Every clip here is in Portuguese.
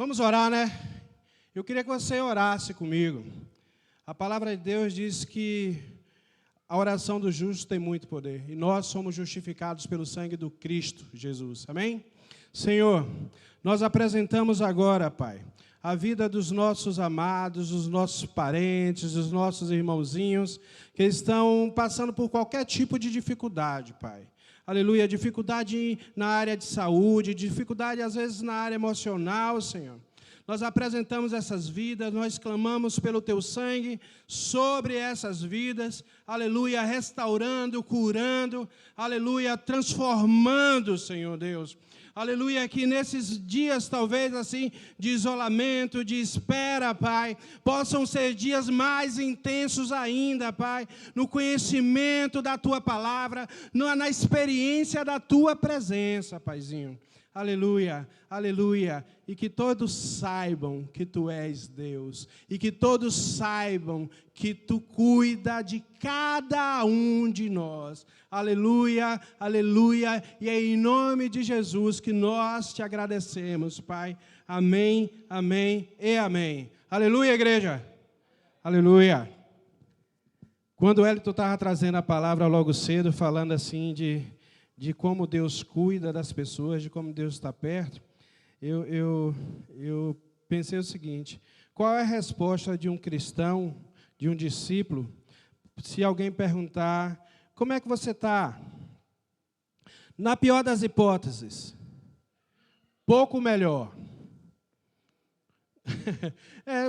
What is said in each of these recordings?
Vamos orar, né? Eu queria que você orasse comigo. A palavra de Deus diz que a oração do justo tem muito poder. E nós somos justificados pelo sangue do Cristo Jesus. Amém? Senhor, nós apresentamos agora, Pai, a vida dos nossos amados, dos nossos parentes, dos nossos irmãozinhos que estão passando por qualquer tipo de dificuldade, Pai. Aleluia, dificuldade na área de saúde, dificuldade às vezes na área emocional, Senhor. Nós apresentamos essas vidas, nós clamamos pelo Teu sangue sobre essas vidas, aleluia, restaurando, curando, aleluia, transformando, Senhor Deus. Aleluia, que nesses dias, talvez assim, de isolamento, de espera, Pai, possam ser dias mais intensos ainda, Pai, no conhecimento da Tua palavra, na experiência da Tua presença, Paizinho. Aleluia, aleluia, e que todos saibam que Tu és Deus, e que todos saibam que Tu cuida de cada um de nós. Aleluia, aleluia, e é em nome de Jesus que nós Te agradecemos, Pai. Amém, amém e amém. Aleluia, igreja. Aleluia. Quando o Elton estava trazendo a palavra logo cedo, falando assim de como Deus cuida das pessoas, de como Deus está perto, eu pensei o seguinte: qual é a resposta de um cristão, de um discípulo, se alguém perguntar, como é que você está? Na pior das hipóteses, pouco melhor.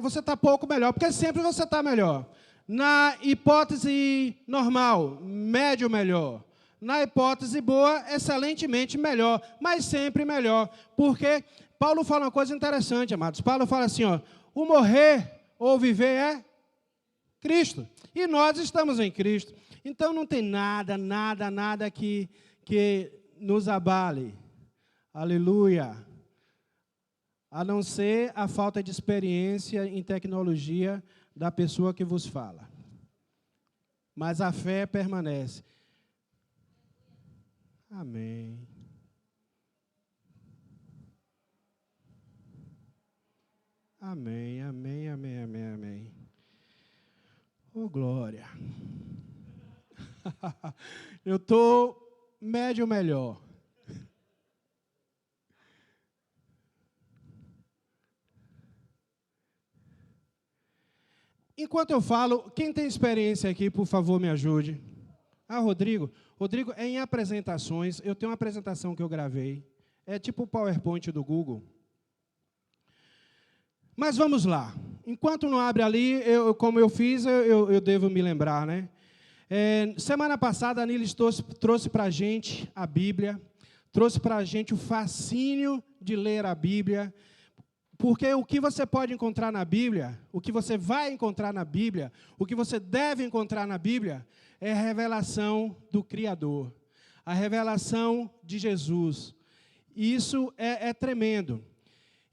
Você está pouco melhor, porque sempre você está melhor. Na hipótese normal, médio melhor. Na hipótese boa, excelentemente melhor, mas sempre melhor. Porque Paulo fala uma coisa interessante, amados. Paulo fala assim, ó, o morrer ou viver é Cristo. E nós estamos em Cristo. Então não tem nada que nos abale. Aleluia. A não ser a falta de experiência em tecnologia da pessoa que vos fala. Mas a fé permanece. Amém. Amém, amém, amém, amém, amém. Oh, glória. Eu estou médio melhor. Enquanto eu falo, quem tem experiência aqui, por favor, me ajude. Rodrigo. Rodrigo, em apresentações, eu tenho uma apresentação que eu gravei. É tipo o PowerPoint do Google. Mas vamos lá. Enquanto não abre ali, como eu fiz, eu devo me lembrar, né? Semana passada, a Nilis trouxe para a gente a Bíblia, trouxe para a gente o fascínio de ler a Bíblia, porque o que você pode encontrar na Bíblia, o que você vai encontrar na Bíblia, o que você deve encontrar na Bíblia, é a revelação do Criador, a revelação de Jesus. E isso é tremendo.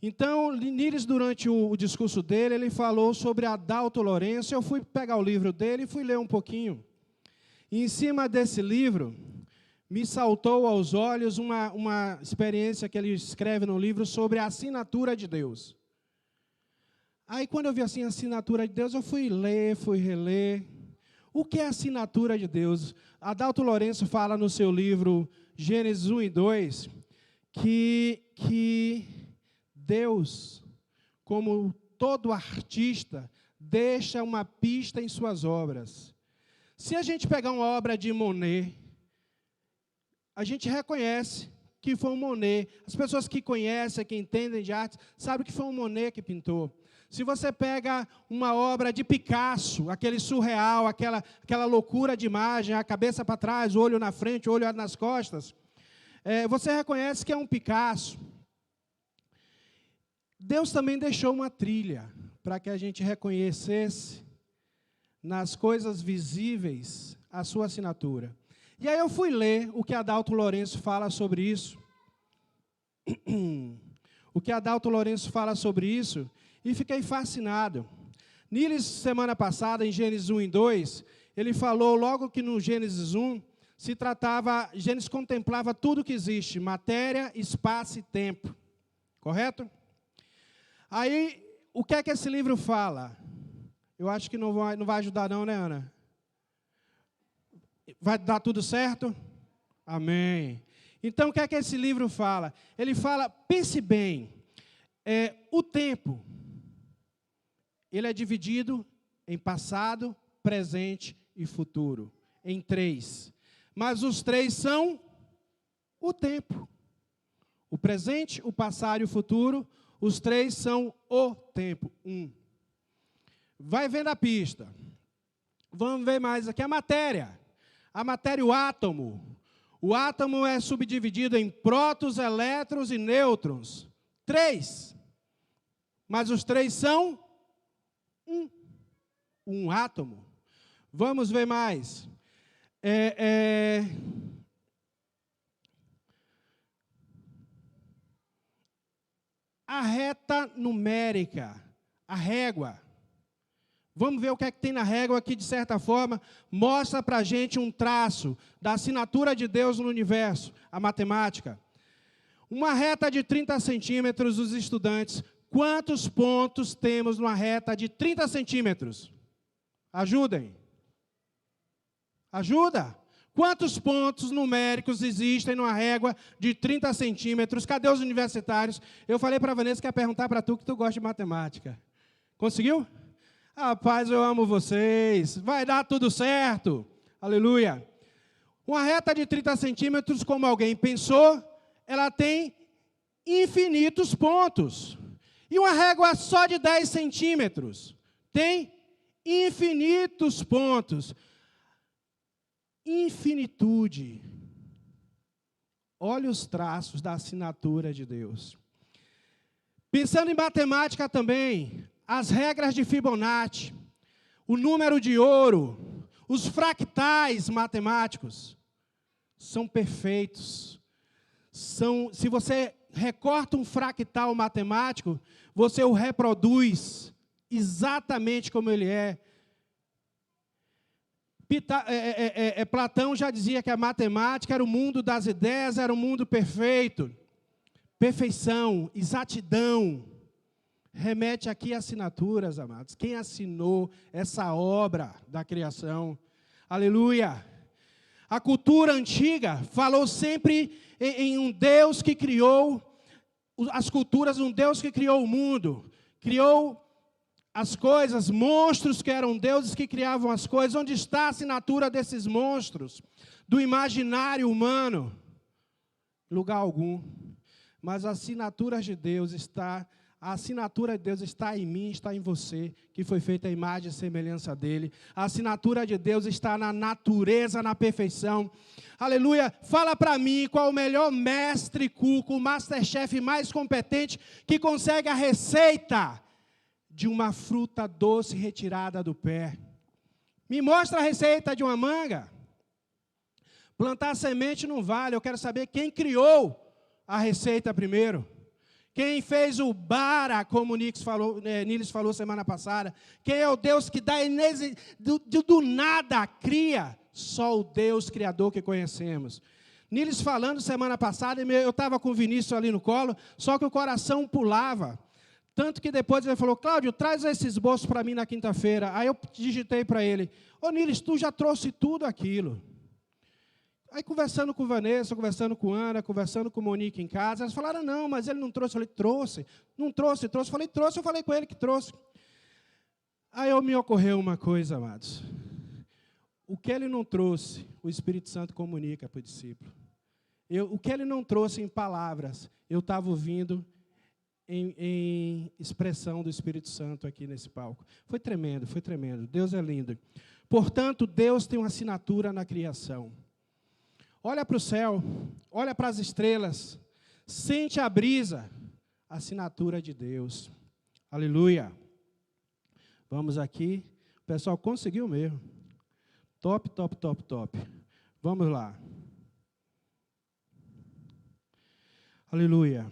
Então, Nilis, durante o discurso dele, ele falou sobre Adalto Lourenço. Eu fui pegar o livro dele e fui ler um pouquinho. E em cima desse livro, me saltou aos olhos uma experiência que ele escreve no livro sobre a assinatura de Deus. Aí, quando eu vi assim a assinatura de Deus, eu fui ler, fui reler. O que é a assinatura de Deus? Adalto Lourenço fala no seu livro Gênesis 1 e 2 que Deus, como todo artista, deixa uma pista em suas obras. Se a gente pegar uma obra de Monet, a gente reconhece que foi um Monet. As pessoas que conhecem, que entendem de arte, sabem que foi um Monet que pintou. Se você pega uma obra de Picasso, aquele surreal, aquela loucura de imagem, a cabeça para trás, o olho na frente, o olho nas costas, você reconhece que é um Picasso. Deus também deixou uma trilha para que a gente reconhecesse nas coisas visíveis a sua assinatura. E aí eu fui ler o que Adalto Lourenço fala sobre isso. O que Adalto Lourenço fala sobre isso, e fiquei fascinado. Nilis, semana passada, em Gênesis 1 e 2, ele falou logo que no Gênesis 1, Gênesis contemplava tudo que existe, matéria, espaço e tempo. Correto? Aí, o que é que esse livro fala? Eu acho que não vai ajudar não, né, Ana? Vai dar tudo certo? Amém. Então, o que é que esse livro fala? Ele fala, pense bem, o tempo, ele é dividido em passado, presente e futuro, em 3. Mas os 3 são o tempo. O presente, o passado e o futuro, os 3 são o tempo. 1. Vai vendo a pista. Vamos ver mais aqui a matéria. A matéria, o átomo. O átomo é subdividido em prótons, elétrons e nêutrons. 3. Mas os 3 são um átomo. Vamos ver mais. A reta numérica, a régua. Vamos ver o que é que tem na régua que, de certa forma, mostra para a gente um traço da assinatura de Deus no universo, a matemática. Uma reta de 30 centímetros, os estudantes, quantos pontos temos numa reta de 30 centímetros? Ajudem. Ajuda. Quantos pontos numéricos existem numa régua de 30 centímetros? Cadê os universitários? Eu falei para a Vanessa que ia perguntar para tu que tu gosta de matemática. Conseguiu? Rapaz, eu amo vocês. Vai dar tudo certo. Aleluia. Uma reta de 30 centímetros, como alguém pensou, ela tem infinitos pontos. E uma régua só de 10 centímetros tem infinitos pontos. Infinitude. Olha os traços da assinatura de Deus. Pensando em matemática também, as regras de Fibonacci, o número de ouro, os fractais matemáticos, são perfeitos. Se você recorta um fractal matemático, você o reproduz exatamente como ele é. Platão já dizia que a matemática era o mundo das ideias, era o mundo perfeito. Perfeição, exatidão. Remete aqui a assinaturas, amados. Quem assinou essa obra da criação? Aleluia! A cultura antiga falou sempre em um Deus que criou as culturas, um Deus que criou o mundo, criou as coisas, monstros que eram deuses que criavam as coisas. Onde está a assinatura desses monstros? Do imaginário humano? Lugar algum. Mas a assinatura de Deus está em mim, está em você, que foi feita a imagem e semelhança dele. A assinatura de Deus está na natureza, na perfeição. Aleluia. Fala para mim qual o melhor mestre cuco, o masterchef mais competente que consegue a receita de uma fruta doce retirada do pé. Me mostra a receita de uma manga. Plantar semente não vale, eu quero saber quem criou a receita primeiro. Quem fez o bara, como Niles falou semana passada. Quem é o Deus que dá do nada, cria. Só o Deus Criador que conhecemos. Niles falando semana passada, eu estava com o Vinícius ali no colo, só que o coração pulava. Tanto que depois ele falou, Cláudio, traz esse esboço para mim na quinta-feira. Aí eu digitei para ele, Niles, tu já trouxe tudo aquilo. Aí conversando com Vanessa, conversando com Ana, conversando com Monique em casa, elas falaram, não, mas ele não trouxe. Eu falei, trouxe. Não trouxe, trouxe. Eu falei com ele que trouxe. Aí me ocorreu uma coisa, amados. O que ele não trouxe, o Espírito Santo comunica para o discípulo. O que ele não trouxe em palavras, eu estava ouvindo em expressão do Espírito Santo aqui nesse palco. Foi tremendo, foi tremendo. Deus é lindo. Portanto, Deus tem uma assinatura na criação. Olha para o céu, olha para as estrelas, sente a brisa, a assinatura de Deus. Aleluia. Vamos aqui. O pessoal conseguiu mesmo. Top, top, top, top. Vamos lá. Aleluia.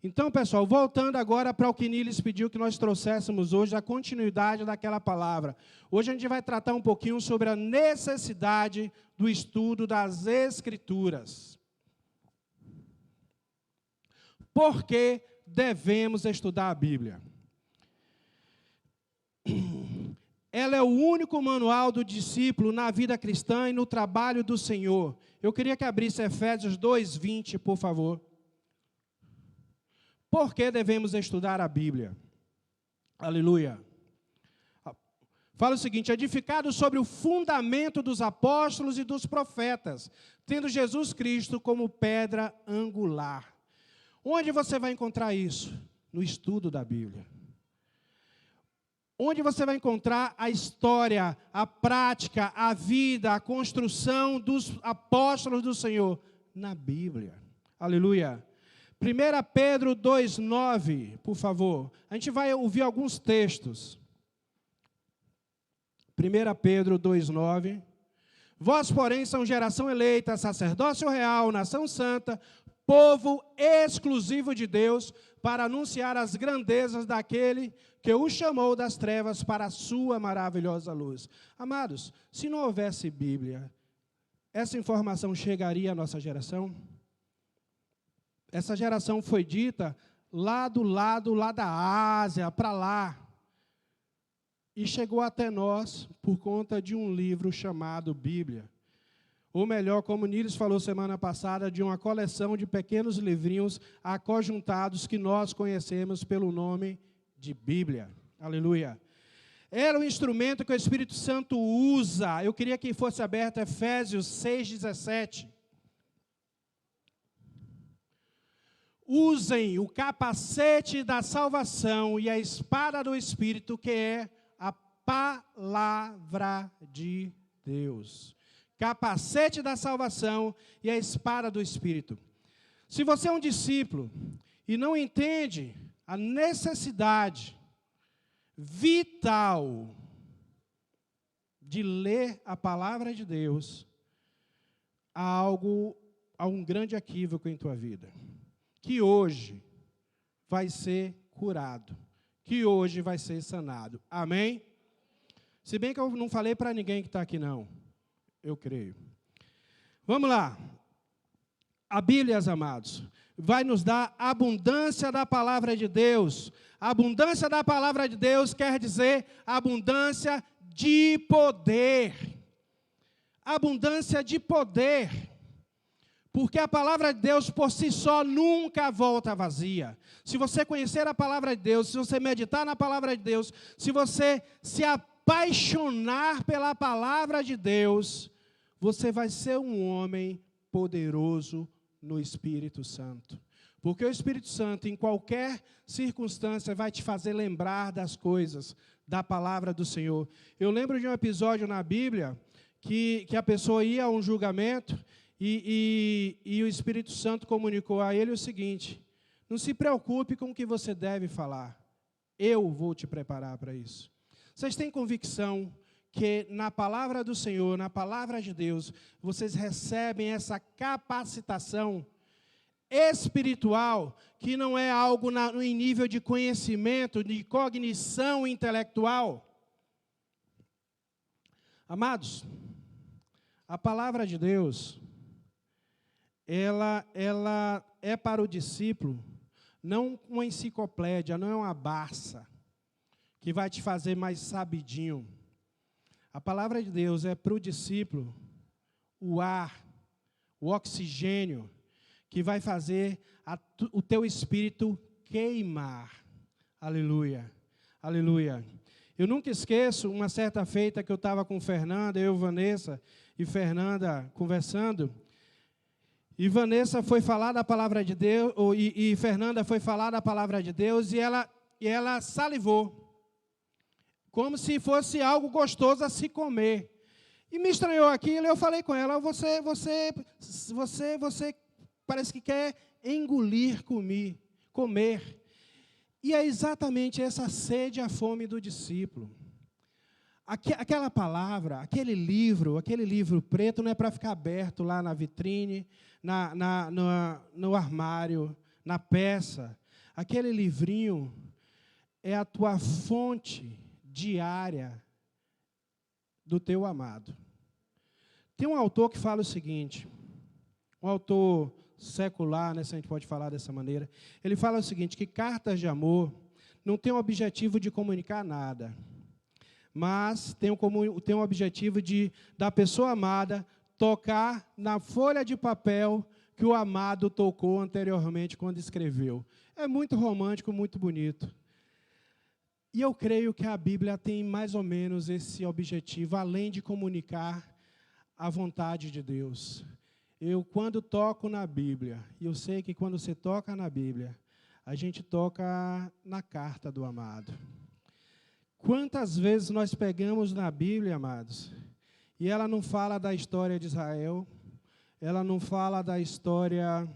Então, pessoal, voltando agora para o que Niles pediu que nós trouxéssemos hoje, a continuidade daquela palavra. Hoje a gente vai tratar um pouquinho sobre a necessidade do estudo das Escrituras. Por que devemos estudar a Bíblia? Ela é o único manual do discípulo na vida cristã e no trabalho do Senhor. Eu queria que abrisse Efésios 2:20, por favor. Por que devemos estudar a Bíblia? Aleluia. Fala o seguinte: edificado sobre o fundamento dos apóstolos e dos profetas, tendo Jesus Cristo como pedra angular. Onde você vai encontrar isso? No estudo da Bíblia. Onde você vai encontrar a história, a prática, a vida, a construção dos apóstolos do Senhor? Na Bíblia. Aleluia. 1 Pedro 2:9, por favor. A gente vai ouvir alguns textos. 1 Pedro 2:9. Vós, porém, são geração eleita, sacerdócio real, nação santa, povo exclusivo de Deus, para anunciar as grandezas daquele que o chamou das trevas para a sua maravilhosa luz. Amados, se não houvesse Bíblia, essa informação chegaria à nossa geração? Essa geração foi dita lá da Ásia, para lá. E chegou até nós por conta de um livro chamado Bíblia. Ou melhor, como Níris falou semana passada, de uma coleção de pequenos livrinhos aconjuntados que nós conhecemos pelo nome de Bíblia. Aleluia. Era o instrumento que o Espírito Santo usa. Eu queria que fosse aberto Efésios 6:17. Usem o capacete da salvação e a espada do Espírito, que é a palavra de Deus. Capacete da salvação e a espada do Espírito. Se você é um discípulo e não entende a necessidade vital de ler a palavra de Deus, há um grande equívoco em tua vida, que hoje vai ser curado, que hoje vai ser sanado. Amém? Se bem que eu não falei para ninguém que está aqui, não. Eu creio. Vamos lá. A Bíblia, amados, vai nos dar abundância da palavra de Deus. A abundância da palavra de Deus quer dizer abundância de poder. Abundância de poder. Porque a palavra de Deus por si só nunca volta vazia. Se você conhecer a palavra de Deus, se você meditar na palavra de Deus, se você se apaixonar pela palavra de Deus, você vai ser um homem poderoso no Espírito Santo. Porque o Espírito Santo, em qualquer circunstância, vai te fazer lembrar das coisas, da palavra do Senhor. Eu lembro de um episódio na Bíblia que a pessoa ia a um julgamento e o Espírito Santo comunicou a ele o seguinte: não se preocupe com o que você deve falar, eu vou te preparar para isso. Vocês têm convicção que na palavra do Senhor, na palavra de Deus, vocês recebem essa capacitação espiritual, que não é algo em nível de conhecimento, de cognição intelectual? Amados, a palavra de Deus, ela é para o discípulo, não uma enciclopédia, não é uma Barça, que vai te fazer mais sabidinho. A palavra de Deus é para o discípulo o ar, o oxigênio, que vai fazer o teu espírito queimar. Aleluia, aleluia. Eu nunca esqueço uma certa feita que eu estava com Fernanda, eu, Vanessa e Fernanda conversando, e Vanessa foi falar da palavra de Deus, e Fernanda foi falar da palavra de Deus, e ela salivou, como se fosse algo gostoso a se comer. E me estranhou aquilo, eu falei com ela: você parece que quer engolir, comer. E é exatamente essa sede e a fome do discípulo. Aquela palavra, aquele livro preto não é para ficar aberto lá na vitrine, no armário, na peça. Aquele livrinho é a tua fonte diária do teu amado. Tem um autor que fala o seguinte, um autor secular, né, se a gente pode falar dessa maneira, ele fala o seguinte, que cartas de amor não tem o objetivo de comunicar nada, mas tem o objetivo da pessoa amada tocar na folha de papel que o amado tocou anteriormente quando escreveu. É muito romântico, muito bonito. E eu creio que a Bíblia tem mais ou menos esse objetivo, além de comunicar a vontade de Deus. Eu, quando toco na Bíblia, e eu sei que quando você toca na Bíblia, a gente toca na carta do amado. Quantas vezes nós pegamos na Bíblia, amados, e ela não fala da história de Israel, ela não fala da história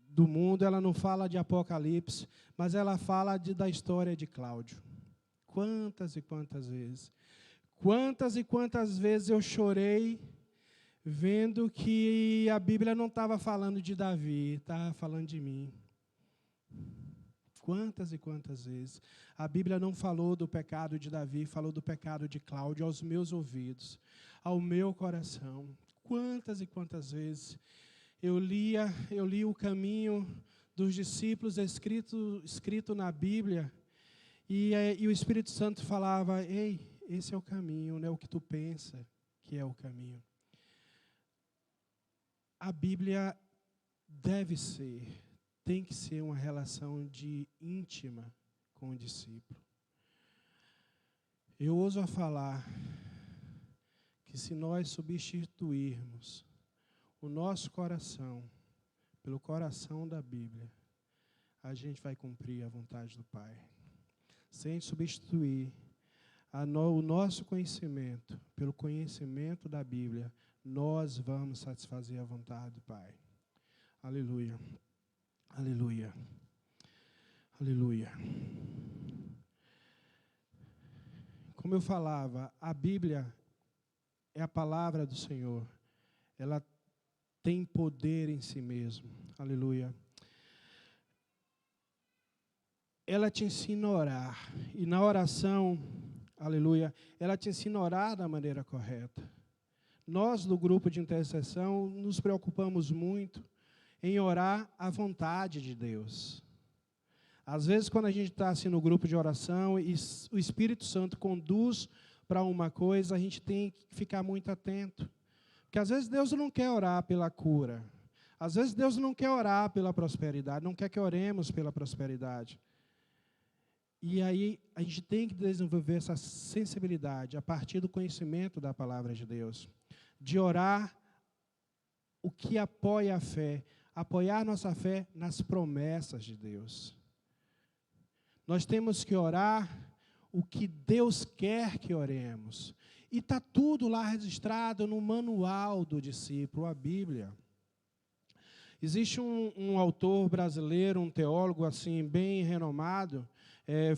do mundo, ela não fala de Apocalipse, mas ela fala da história de Cláudio. Quantas e quantas vezes? Quantas e quantas vezes eu chorei vendo que a Bíblia não estava falando de Davi, estava falando de mim. Quantas e quantas vezes? A Bíblia não falou do pecado de Davi, falou do pecado de Cláudio aos meus ouvidos, ao meu coração. Quantas e quantas vezes eu li o caminho dos discípulos escrito na Bíblia, e o Espírito Santo falava, ei, esse é o caminho, não é o que tu pensa que é o caminho. A Bíblia tem que ser uma relação íntima com o discípulo. Eu ouso a falar que se nós substituirmos o nosso coração pelo coração da Bíblia, a gente vai cumprir a vontade do Pai. Sem substituir o nosso conhecimento pelo conhecimento da Bíblia, nós vamos satisfazer a vontade do Pai. Aleluia. Aleluia. Aleluia. Como eu falava, a Bíblia é a palavra do Senhor. Ela tem poder em si mesmo. Aleluia. Ela te ensina a orar. E na oração, aleluia, ela te ensina a orar da maneira correta. Nós, do grupo de intercessão, nos preocupamos muito em orar a vontade de Deus. Às vezes, quando a gente está assim no grupo de oração e o Espírito Santo conduz para uma coisa, a gente tem que ficar muito atento. Porque às vezes Deus não quer orar pela cura. Às vezes Deus não quer orar pela prosperidade, não quer que oremos pela prosperidade. E aí a gente tem que desenvolver essa sensibilidade a partir do conhecimento da palavra de Deus. De orar o que apoia a fé, apoiar nossa fé nas promessas de Deus. Nós temos que orar o que Deus quer que oremos. E está tudo lá registrado no manual do discípulo, a Bíblia. Existe um autor brasileiro, um teólogo assim bem renomado,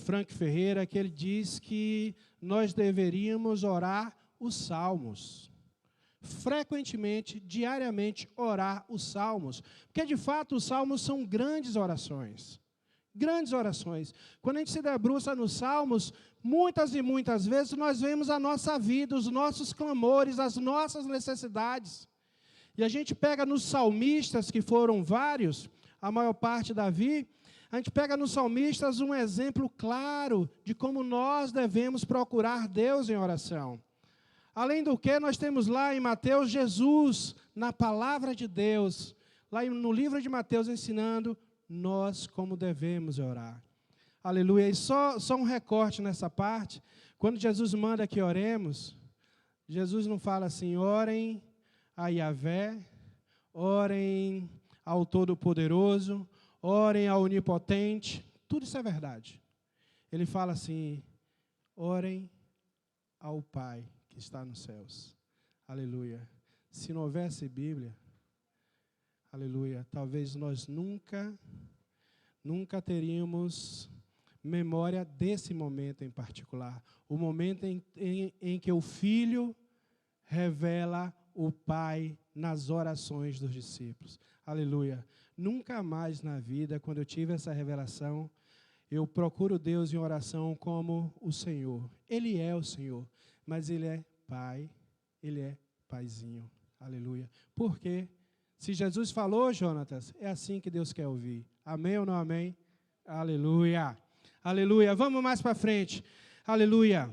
Frank Ferreira, que ele diz que nós deveríamos orar os salmos. Frequentemente, diariamente, orar os salmos. Porque, de fato, os salmos são grandes orações. Grandes orações. Quando a gente se debruça nos salmos, muitas e muitas vezes nós vemos a nossa vida, os nossos clamores, as nossas necessidades. E a gente pega nos salmistas, que foram vários, a maior parte Davi, a gente pega nos salmistas um exemplo claro de como nós devemos procurar Deus em oração. Além do que, nós temos lá em Mateus Jesus, na palavra de Deus, lá no livro de Mateus, ensinando nós como devemos orar. Aleluia. E só um recorte nessa parte. Quando Jesus manda que oremos, Jesus não fala assim, orem a Yahvé, orem ao Todo-Poderoso, orem ao Onipotente. Tudo isso é verdade. Ele fala assim, orem ao Pai que está nos céus. Aleluia. Se não houvesse Bíblia, aleluia, talvez nós nunca teríamos memória desse momento em particular. O momento em que o Filho revela o Pai nas orações dos discípulos. Aleluia. Nunca mais na vida, quando eu tive essa revelação, eu procuro Deus em oração como o Senhor. Ele é o Senhor, mas Ele é Pai, Ele é Paizinho. Aleluia. Por quê? Se Jesus falou, Jonatas, é assim que Deus quer ouvir. Amém ou não amém? Aleluia. Aleluia. Vamos mais para frente. Aleluia.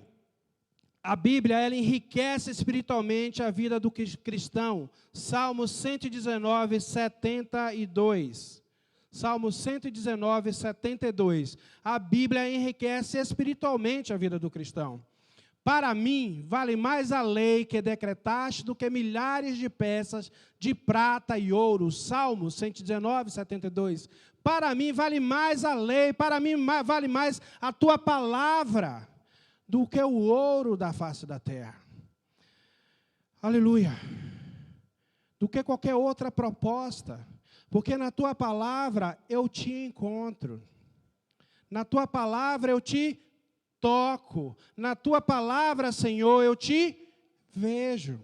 A Bíblia, ela enriquece espiritualmente a vida do cristão. Salmo 119, 72. Salmo 119, 72. A Bíblia enriquece espiritualmente a vida do cristão. Para mim, vale mais a lei que decretaste do que milhares de peças de prata e ouro. Salmo 119, 72. Para mim, vale mais a lei, para mim, vale mais a tua palavra do que o ouro da face da terra. Aleluia. Do que qualquer outra proposta. Porque na tua palavra eu te encontro. Na tua palavra eu te toco. Na tua palavra, Senhor, eu te vejo.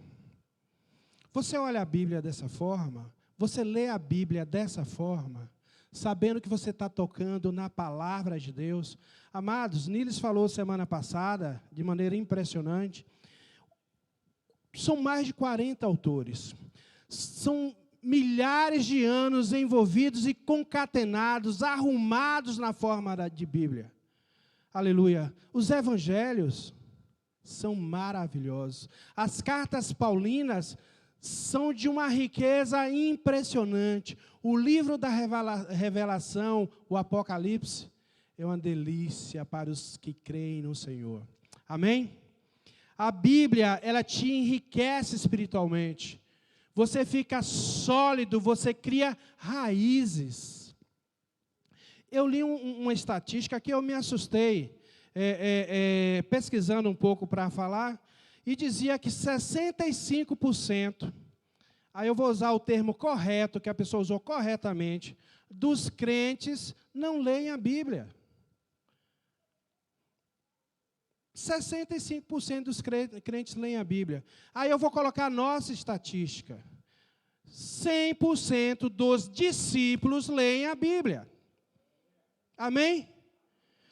Você olha a Bíblia dessa forma? Você lê a Bíblia dessa forma? Sabendo que você está tocando na palavra de Deus? Amados, Niles falou semana passada, de maneira impressionante, são mais de 40 autores. São milhares de anos envolvidos e concatenados, arrumados na forma de Bíblia. Aleluia. Os evangelhos são maravilhosos. As cartas paulinas são de uma riqueza impressionante. O livro da revelação, o Apocalipse, é uma delícia para os que creem no Senhor. Amém? A Bíblia, ela te enriquece espiritualmente. Você fica sólido, você cria raízes. Eu li uma estatística que eu me assustei, pesquisando um pouco para falar, e dizia que 65%, aí eu vou usar o termo correto, que a pessoa usou corretamente, dos crentes não leem a Bíblia. 65% dos crentes leem a Bíblia. Aí eu vou colocar a nossa estatística. 100% dos discípulos leem a Bíblia. Amém?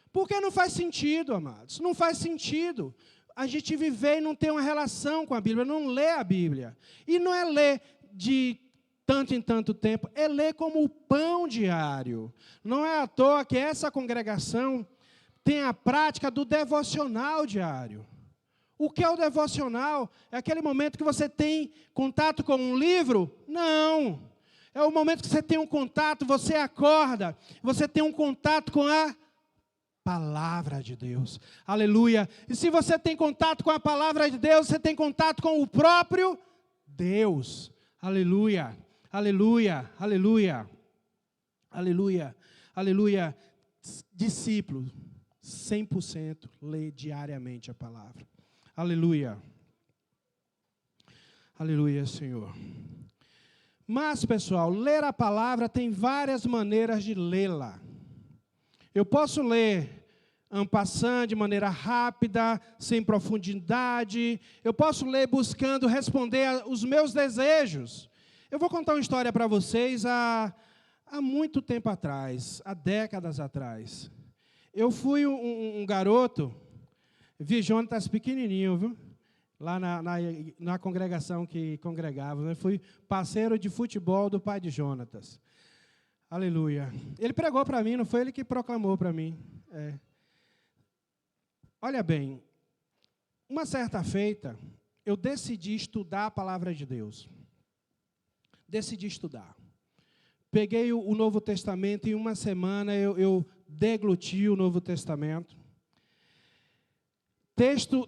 Porque não faz sentido, amados. Não faz sentido a gente viver e não ter uma relação com a Bíblia, não ler a Bíblia. E não é ler de tanto em tanto tempo, é ler como o pão diário. Não é à toa que essa congregação tem a prática do devocional diário. O que é o devocional? É aquele momento que você tem contato com um livro? Não. É o momento que você tem um contato, você acorda, você tem um contato com a palavra de Deus. Aleluia. E se você tem contato com a palavra de Deus, você tem contato com o próprio Deus. Aleluia. Aleluia. Aleluia. Aleluia. Aleluia. Discípulo, 100% lê diariamente a palavra. Aleluia. Aleluia, Senhor. Mas, pessoal, ler a palavra tem várias maneiras de lê-la. Eu posso ler en passant, de maneira rápida, sem profundidade. Eu posso ler buscando responder os meus desejos. Eu vou contar uma história para vocês há muito tempo atrás, há décadas atrás. Eu fui um garoto, vi Jonatas pequenininho, viu? Lá na congregação que congregava. Eu fui parceiro de futebol do pai de Jonatas. Aleluia. Ele pregou para mim, não foi ele que proclamou para mim. Olha bem, uma certa feita, eu decidi estudar a palavra de Deus. Decidi estudar. Peguei o Novo Testamento, em uma semana eu degluti o Novo Testamento.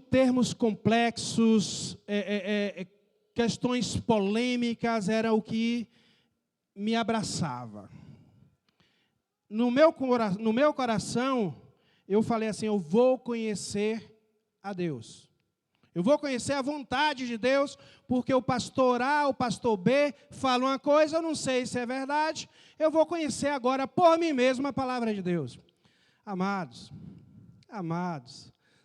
Termos complexos, questões polêmicas, era o que me abraçava. No meu coração, eu falei assim, eu vou conhecer a Deus. Eu vou conhecer a vontade de Deus, porque o pastor A, o pastor B, fala uma coisa, eu não sei se é verdade, eu vou conhecer agora por mim mesmo a palavra de Deus. Amados,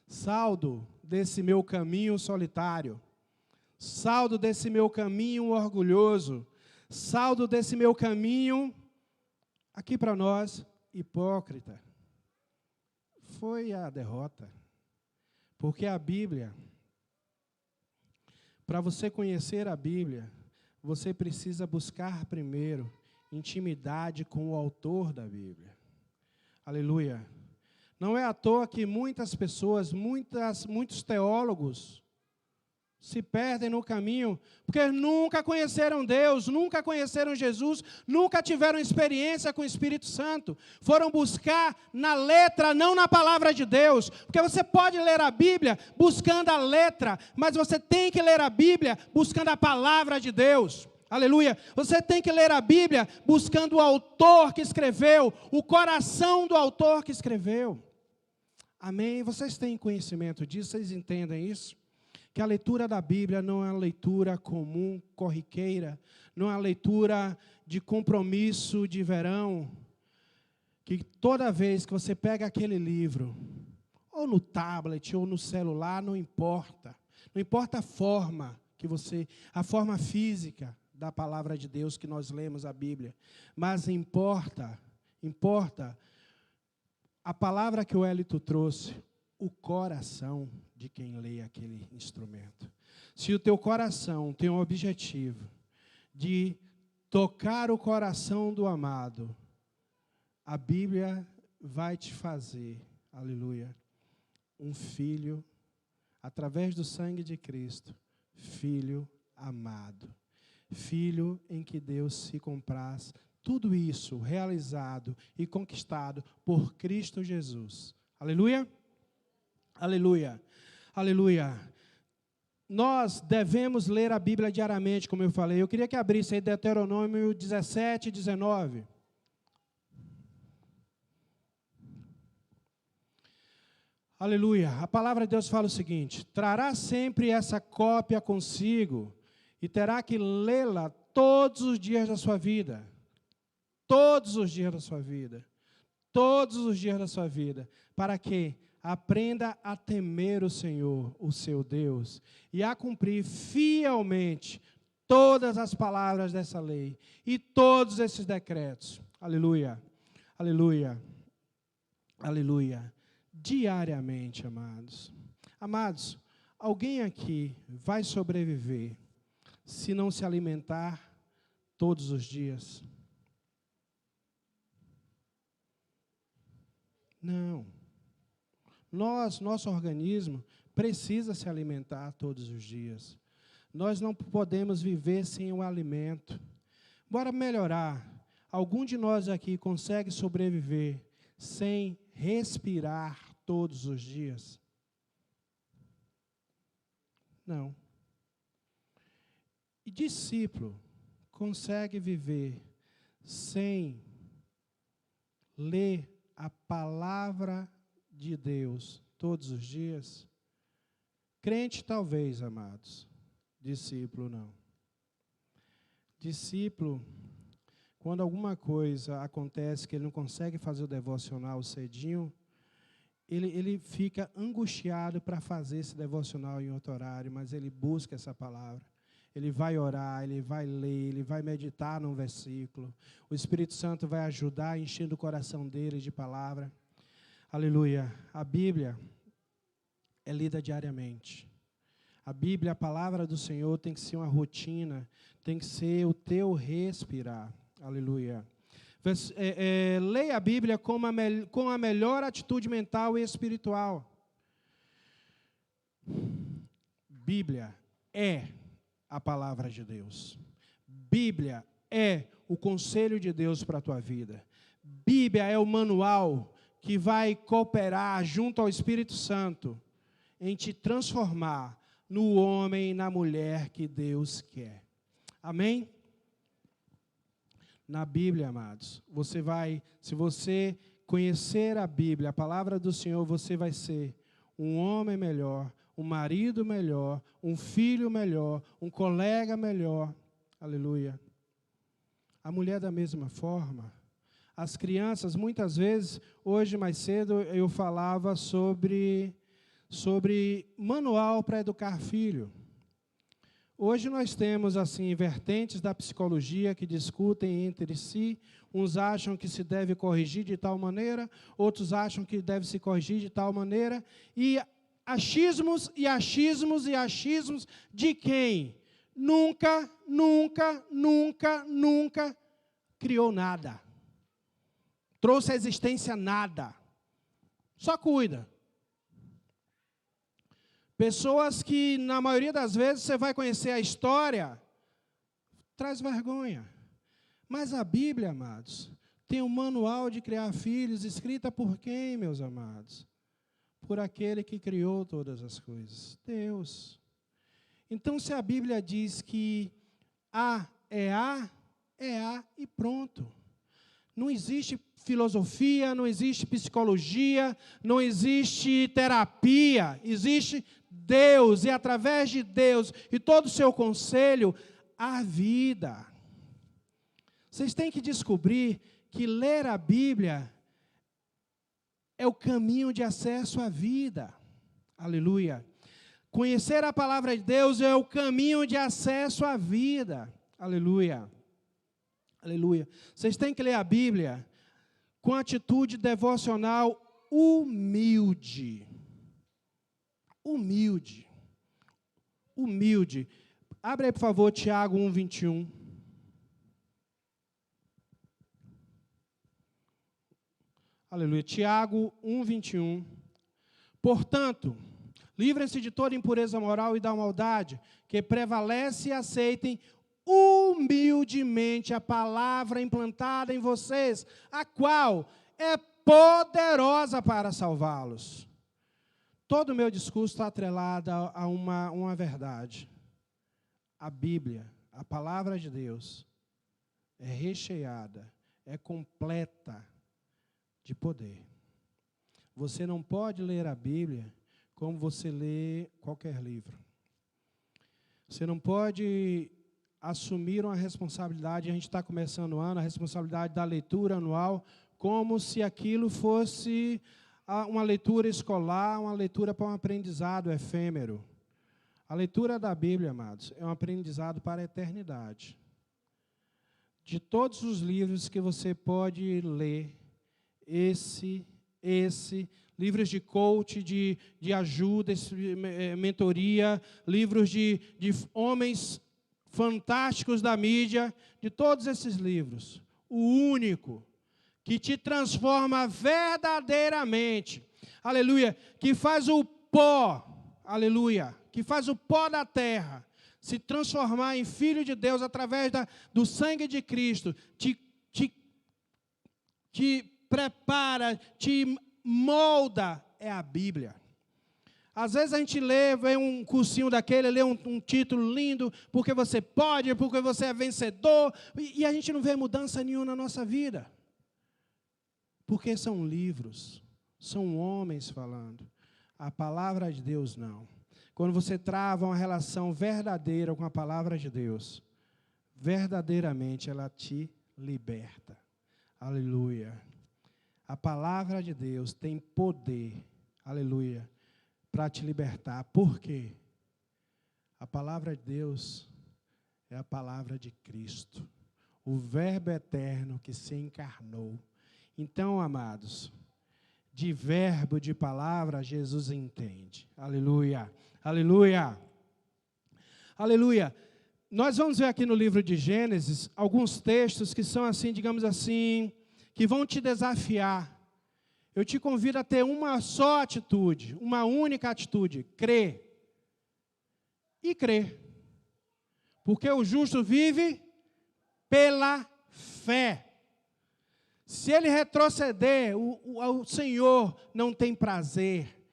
saldo desse meu caminho solitário, saldo desse meu caminho orgulhoso, saldo desse meu caminho, aqui para nós, hipócrita, foi a derrota. Porque a Bíblia, para você conhecer a Bíblia, você precisa buscar primeiro intimidade com o autor da Bíblia. Aleluia. Não é à toa que muitas pessoas, muitos teólogos se perdem no caminho, porque nunca conheceram Deus, nunca conheceram Jesus, nunca tiveram experiência com o Espírito Santo. Foram buscar na letra, não na palavra de Deus. Porque você pode ler a Bíblia buscando a letra, mas você tem que ler a Bíblia buscando a palavra de Deus. Aleluia. Você tem que ler a Bíblia buscando o autor que escreveu, o coração do autor que escreveu. Amém? Vocês têm conhecimento disso? Vocês entendem isso? Que a leitura da Bíblia não é uma leitura comum, corriqueira, não é uma leitura de compromisso de verão, que toda vez que você pega aquele livro, ou no tablet, ou no celular, não importa a forma a forma física da palavra de Deus que nós lemos a Bíblia, mas importa a palavra que o Hélito trouxe, o coração de quem lê aquele instrumento. Se o teu coração tem o objetivo de tocar o coração do amado, a Bíblia vai te fazer, aleluia, um filho, através do sangue de Cristo, filho amado, filho em que Deus se compraz. Tudo isso realizado e conquistado por Cristo Jesus. Aleluia? Aleluia, aleluia. Nós devemos ler a Bíblia diariamente, como eu falei. Eu queria que abrisse aí Deuteronômio 17, 19. Aleluia. A palavra de Deus fala o seguinte: trará sempre essa cópia consigo e terá que lê-la todos os dias da sua vida. Todos os dias da sua vida. Todos os dias da sua vida. Para quê? Aprenda a temer o Senhor, o seu Deus, e a cumprir fielmente todas as palavras dessa lei e todos esses decretos. Aleluia, aleluia, aleluia. Diariamente, amados. Amados, alguém aqui vai sobreviver se não se alimentar todos os dias? Não. Nosso organismo precisa se alimentar todos os dias. Nós não podemos viver sem o alimento. Bora melhorar. Algum de nós aqui consegue sobreviver sem respirar todos os dias? Não. E discípulo consegue viver sem ler a palavra de Deus todos os dias? Crente talvez, amados. Discípulo não. Discípulo, quando alguma coisa acontece que ele não consegue fazer o devocional cedinho, ele fica angustiado para fazer esse devocional em outro horário, mas ele busca essa palavra. Ele vai orar, ele vai ler, ele vai meditar num versículo. O Espírito Santo vai ajudar, enchendo o coração dele de palavra. Aleluia. A Bíblia é lida diariamente. A Bíblia, a palavra do Senhor, tem que ser uma rotina, tem que ser o teu respirar. Aleluia. Leia a Bíblia com a melhor atitude mental e espiritual. Bíblia é a palavra de Deus. Bíblia é o conselho de Deus para a tua vida. Bíblia é o manual que vai cooperar junto ao Espírito Santo em te transformar no homem e na mulher que Deus quer. Amém? Na Bíblia, amados, se você conhecer a Bíblia, a palavra do Senhor, você vai ser um homem melhor, um marido melhor, um filho melhor, um colega melhor. Aleluia. A mulher da mesma forma. As crianças, muitas vezes, hoje mais cedo, eu falava sobre manual para educar filho. Hoje nós temos, assim, vertentes da psicologia que discutem entre si. Uns acham que se deve corrigir de tal maneira, outros acham que deve se corrigir de tal maneira. E achismos e achismos e achismos de quem? nunca, nunca, nunca, nunca criou nada. Trouxe à existência nada. Só cuida. Pessoas que, na maioria das vezes, você vai conhecer a história, traz vergonha. Mas a Bíblia, amados, tem um manual de criar filhos, escrita por quem, meus amados? Por aquele que criou todas as coisas, Deus. Então, se a Bíblia diz que A é A e pronto. Não existe filosofia, não existe psicologia, não existe terapia, existe Deus, e através de Deus e todo o seu conselho, a vida. Vocês têm que descobrir que ler a Bíblia é o caminho de acesso à vida. Aleluia. Conhecer a palavra de Deus é o caminho de acesso à vida. Aleluia. Aleluia. Vocês têm que ler a Bíblia com atitude devocional humilde. Humilde. Humilde. Abre aí, por favor, Tiago 1:21. Aleluia. Tiago 1:21. Portanto, livrem-se de toda impureza moral e da maldade, que prevalece e aceitem humildemente a palavra implantada em vocês, a qual é poderosa para salvá-los. Todo o meu discurso está atrelado a uma verdade. A Bíblia, a palavra de Deus, é recheada, é completa de poder. Você não pode ler a Bíblia como você lê qualquer livro. Você não pode assumir uma responsabilidade, a gente está começando o ano, a responsabilidade da leitura anual, como se aquilo fosse uma leitura escolar, uma leitura para um aprendizado efêmero. A leitura da Bíblia, amados, é um aprendizado para a eternidade. De todos os livros que você pode ler, livros de coach, de ajuda, mentoria, livros de homens fantásticos da mídia, de todos esses livros, o único que te transforma verdadeiramente, aleluia, que faz o pó, aleluia, que faz o pó da terra se transformar em filho de Deus através do sangue de Cristo, te prepara, te molda, é a Bíblia. Às vezes a gente vê um cursinho daquele, lê um título lindo, porque você pode, porque você é vencedor, e a gente não vê mudança nenhuma na nossa vida. Porque são livros, são homens falando. A palavra de Deus não. Quando você trava uma relação verdadeira com a palavra de Deus, verdadeiramente ela te liberta. Aleluia. A palavra de Deus tem poder, aleluia, para te libertar. Por quê? A palavra de Deus é a palavra de Cristo, o Verbo eterno que se encarnou. Então, amados, de verbo, de palavra, Jesus entende. Aleluia, aleluia, aleluia. Nós vamos ver aqui no livro de Gênesis alguns textos que são assim, digamos assim, que vão te desafiar. Eu te convido a ter uma só atitude, uma única atitude, crer. E crer. Porque o justo vive pela fé. Se ele retroceder, o Senhor não tem prazer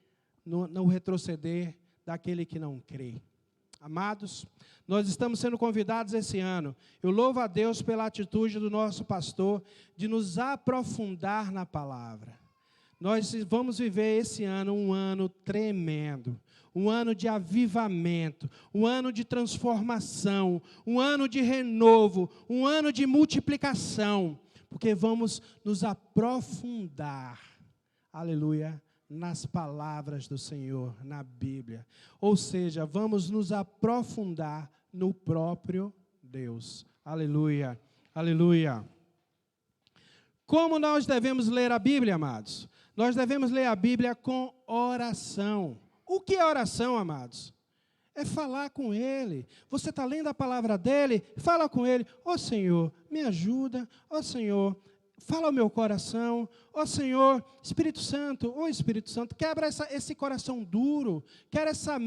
no retroceder daquele que não crê. Amados, nós estamos sendo convidados esse ano. Eu louvo a Deus pela atitude do nosso pastor de nos aprofundar na palavra. Nós vamos viver esse ano um ano tremendo, um ano de avivamento, um ano de transformação, um ano de renovo, um ano de multiplicação, porque vamos nos aprofundar, aleluia, nas palavras do Senhor, na Bíblia. Ou seja, vamos nos aprofundar no próprio Deus. Aleluia, aleluia. Como nós devemos ler a Bíblia, amados? Nós devemos ler a Bíblia com oração. O que é oração, amados? é falar com Ele. Você está lendo a palavra dEle, fala com Ele. Ó Senhor, me ajuda. Ó Senhor, fala ao meu coração. Ó Senhor, Espírito Santo, quebra esse coração duro. Quebra essa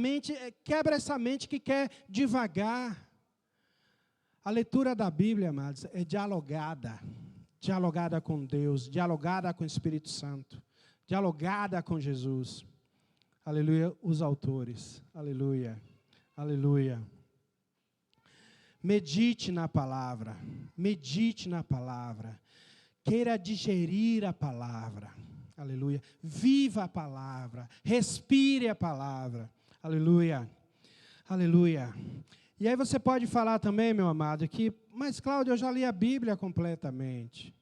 mente que quer devagar. A leitura da Bíblia, amados, é dialogada. Dialogada com Deus, dialogada com o Espírito Santo, dialogada com Jesus. Aleluia, os autores. Aleluia, aleluia. Medite na palavra, medite na palavra. Queira digerir a palavra. Aleluia. Viva a palavra, respire a palavra. Aleluia, aleluia. E aí você pode falar também, meu amado, que, mas Cláudio, eu já li a Bíblia completamente.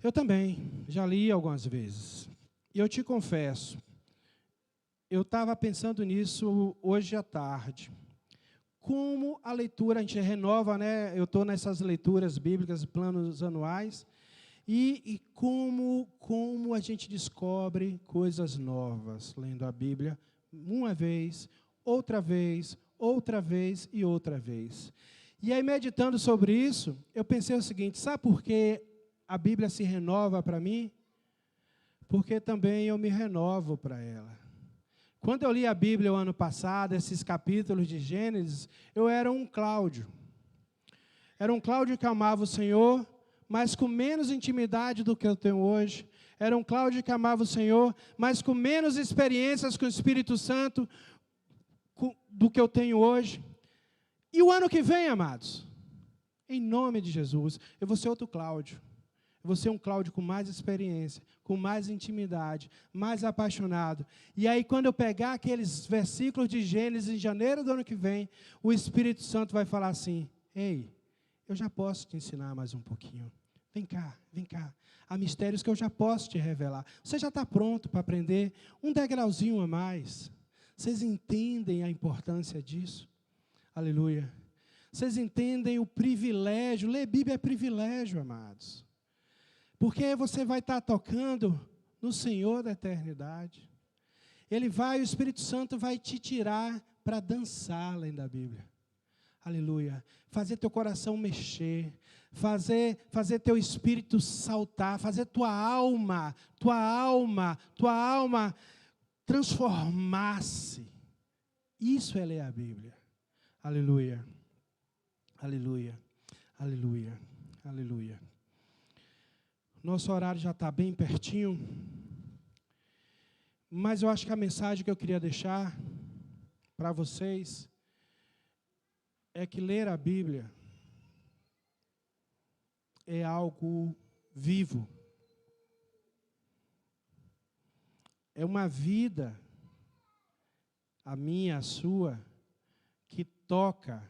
Eu também, já li algumas vezes. E eu te confesso, eu estava pensando nisso hoje à tarde. Como a leitura, a gente renova, né? Eu estou nessas leituras bíblicas, planos anuais, e como a gente descobre coisas novas lendo a Bíblia, uma vez, outra vez e outra vez. E aí, meditando sobre isso, eu pensei o seguinte, sabe por que a Bíblia se renova para mim? Porque também eu me renovo para ela. Quando eu li a Bíblia o ano passado, esses capítulos de Gênesis, eu era um Cláudio. Era um Cláudio que amava o Senhor, mas com menos intimidade do que eu tenho hoje. Era um Cláudio que amava o Senhor, mas com menos experiências com o Espírito Santo do que eu tenho hoje. E o ano que vem, amados, em nome de Jesus, eu vou ser outro Cláudio. Eu vou ser um Cláudio com mais experiência, com mais intimidade, mais apaixonado. E aí, quando eu pegar aqueles versículos de Gênesis em janeiro do ano que vem, o Espírito Santo vai falar assim, ei, eu já posso te ensinar mais um pouquinho. Vem cá, vem cá. Há mistérios que eu já posso te revelar. Você já está pronto para aprender um degrauzinho a mais. Vocês entendem a importância disso? Aleluia. Vocês entendem o privilégio? Ler Bíblia é privilégio, amados. Porque você vai estar tocando no Senhor da eternidade. O Espírito Santo vai te tirar para dançar além da Bíblia. Aleluia. Fazer teu coração mexer, fazer teu espírito saltar, fazer tua alma transformar-se. Isso é ler a Bíblia. Aleluia. Aleluia. Aleluia. Aleluia. Nosso horário já está bem pertinho, mas eu acho que a mensagem que eu queria deixar para vocês é que ler a Bíblia é algo vivo. É uma vida, a minha, a sua, que toca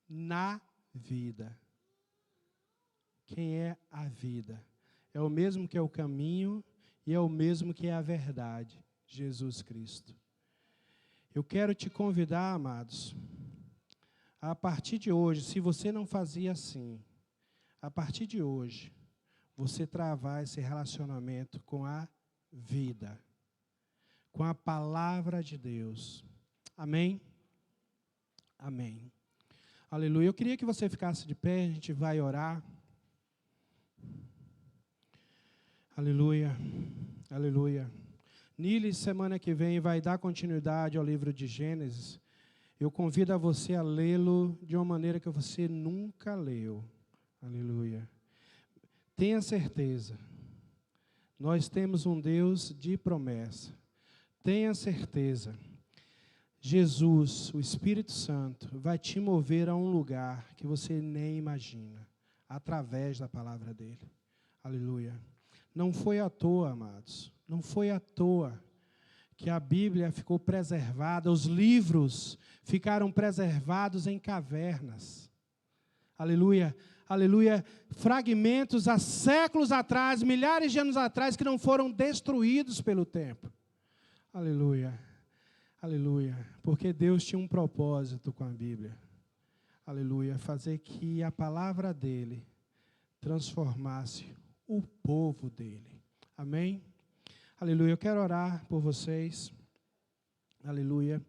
na vida. Quem é a vida? É o mesmo que é o caminho e é o mesmo que é a verdade, Jesus Cristo. Eu quero te convidar, amados, a partir de hoje, se você não fazia assim, a partir de hoje, você travar esse relacionamento com a vida, com a palavra de Deus. Amém? Amém. Aleluia. Eu queria que você ficasse de pé, a gente vai orar. Aleluia. Aleluia. Nili, semana que vem, vai dar continuidade ao livro de Gênesis. Eu convido a você a lê-lo de uma maneira que você nunca leu. Aleluia. Tenha certeza. Nós temos um Deus de promessa. Tenha certeza. Jesus, o Espírito Santo, vai te mover a um lugar que você nem imagina, através da palavra dele. Aleluia. Não foi à toa, amados. Não foi à toa que a Bíblia ficou preservada, os livros ficaram preservados em cavernas. Aleluia, aleluia. Fragmentos há séculos atrás, milhares de anos atrás, que não foram destruídos pelo tempo. Aleluia, aleluia. Porque Deus tinha um propósito com a Bíblia. Aleluia, fazer que a palavra dele transformasse o povo dele. Amém? Aleluia. Eu quero orar por vocês. Aleluia.